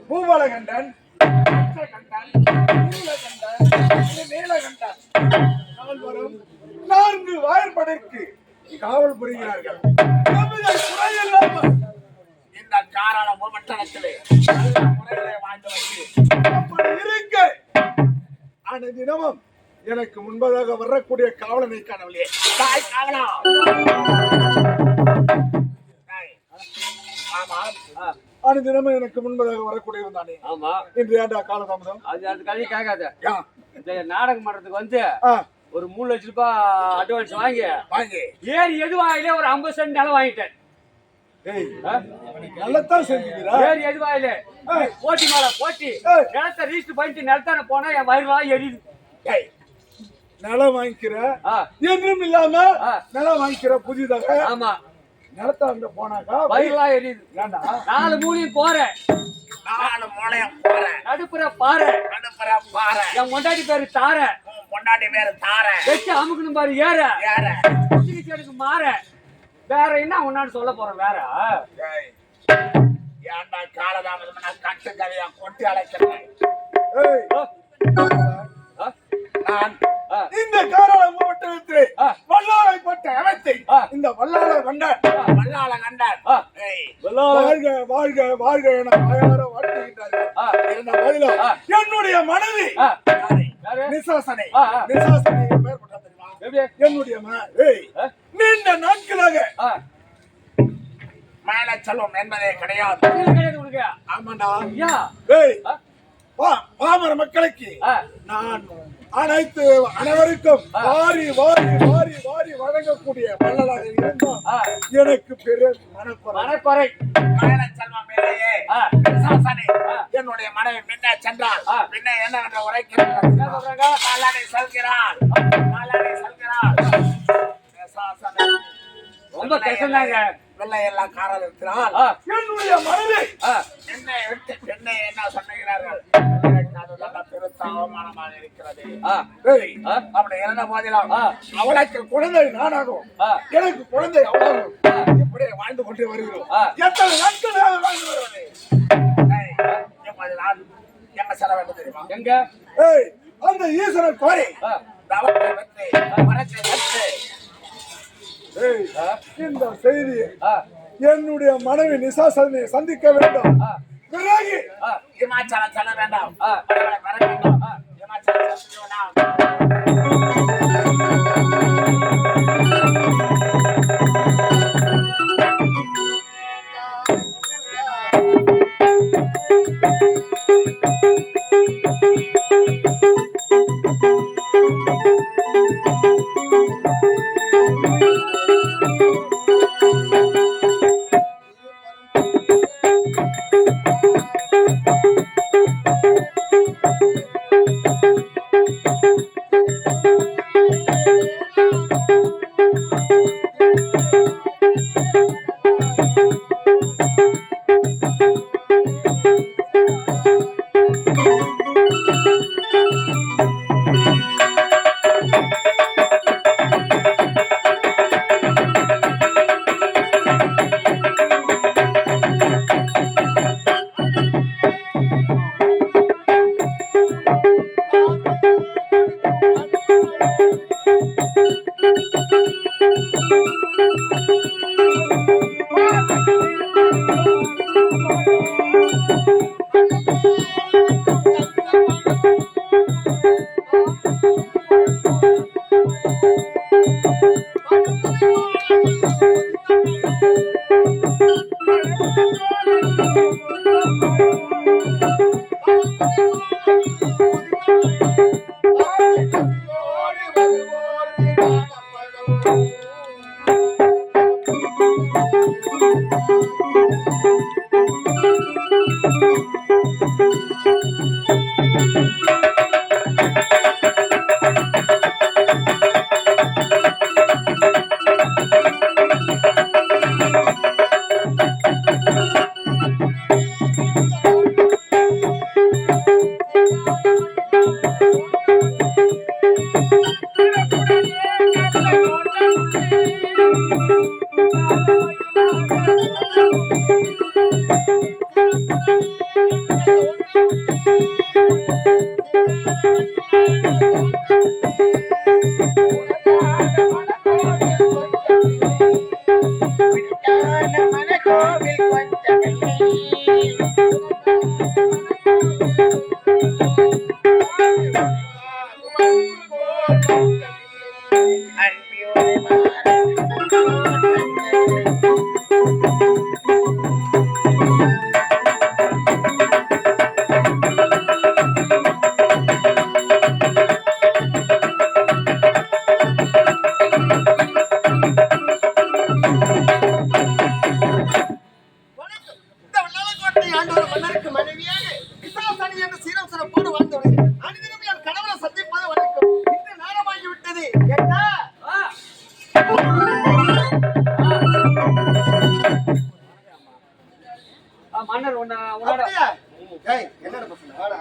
பூவலகண்டன், நீலகண்டன் நால்வரும் 4 வாயிற்படைக்கு காவல் புரிகிறார்கள். இந்த காரண மண்டலத்திலே முறைகளை வாழ்ந்து அப்படி இருக்க தினமும் எனக்கு முன்பதாக வரக்கூடிய காவலனை காணவில்லையே. தினமும் எனக்கு முன்பதாக வரக்கூடியவன் தானே. ஆமா, இன்று ஏண்டா காலதாமதம்? அது கதை கேட்காத. இந்த நாடகம் பண்றதுக்கு வந்து ஒரு 3 லட்சம் ரூபாய் அட்வான்ஸ் வாங்கி ஏறி எதுவாயிலே ஒரு 50 சென்ட் நிலம் வாங்கிட்டேன். நல்லதான் செஞ்சுக்கிறா. ஏறி எதுவாயிலே போட்டி மேல போட்டி நிலத்தை ரீஸ்ட் பண்ணிட்டு நிலத்தான போனா என் வயிறுலாம் எரியுது. நிலம் வாங்கிக்கிற என்றும் இல்லாம நிலம் வாங்கிக்கிற புதிதாக. ஆமா, நிலத்தாண்ட போனாக்கா வயிறுலாம் எரியுது. ஏண்டா 4 மூலையும் போறேன், 4 மூலையும் போறேன், நடுப்புற பாரு, நடுப்புற பாரு. என் பொண்டாட்டி பேரு தார, பொண்டாட்டி பேரு தார. வச்சு அமுக்கணும் பாரு ஏற எனக்கு மாற. வேற என்ன உன்னான்னு சொல்ல போறேன்? வேற ஏன்டா காலதாமதம் கட்டு கதையா கொட்டி அழைக்கிறேன். நான் இந்த காரண மாவட்டத்திலே வல்லாளை பட்ட அமைத்தை இந்த வல்லாள கண்டான் வாழ்க வாழ்க வாழ்க என வாயார வாழ்த்துகின்றார்கள். என்னுடைய மனைவி நிசாசனை பெயர் பட்டா தெரியுமா? என்னுடைய நீண்ட நாட்களாக மேல செல்வம் என்பதே கிடையாது. ஆமாண்டா. பாமர மக்களுக்கு நான் அனைவருக்கும் வாரி வாரி வாரி வாரி வழங்கக்கூடிய வள்ளலாக இருந்தால் எனக்கு பெரிய மனக்குறை. மேல செல்வம் இல்லையே. என்னுடைய மனைவி முன்ன சென்றால் பின்ன என்ன உரைக்கிறார்? ரொம்ப கஷ்டம்தாங்க. வெள்ளை எல்லாம் காரணம் இருக்கிறார். என்னுடைய மனைவி என்னை விட்டு பெண்ணை என்ன சொன்னார்கள்? அவமானமாக இருக்கிறது. அப்படி இருந்த போதிலும் அவளுக்கு குழந்தை நானாகும், எனக்கு குழந்தை அவளாகும். இப்படி வாழ்ந்து கொண்டே வருகிறோம். எத்தனை நாட்களாக வாழ்ந்து வருவது? எங்க செல்ல வேண்டும் தெரியுமா? எங்க அந்த ஈஸ்வரன் கோரி இந்த செய்தி என்னுடைய மனைவி நிசாசனை சந்திக்க வேண்டும். பிறகு இமாச்சலம் செல்ல வேண்டாம், வர வேண்டாம். இமாச்சலம் செல்ல வேண்டாம். நாட்டை ஆண்ட ஒரு மன்னருக்கு மனைவியாக விசாசானி என்ற சீரம் சிறப்போடு வாழ்ந்தவர்கள் அனைவரும் என் கணவனை சந்திப்பது வணக்கம் இன்று நேரமாகி விட்டது கேட்டா மன்னர் உன்னோட அப்படியா? ஏய், என்னடா பசங்க, வாடா.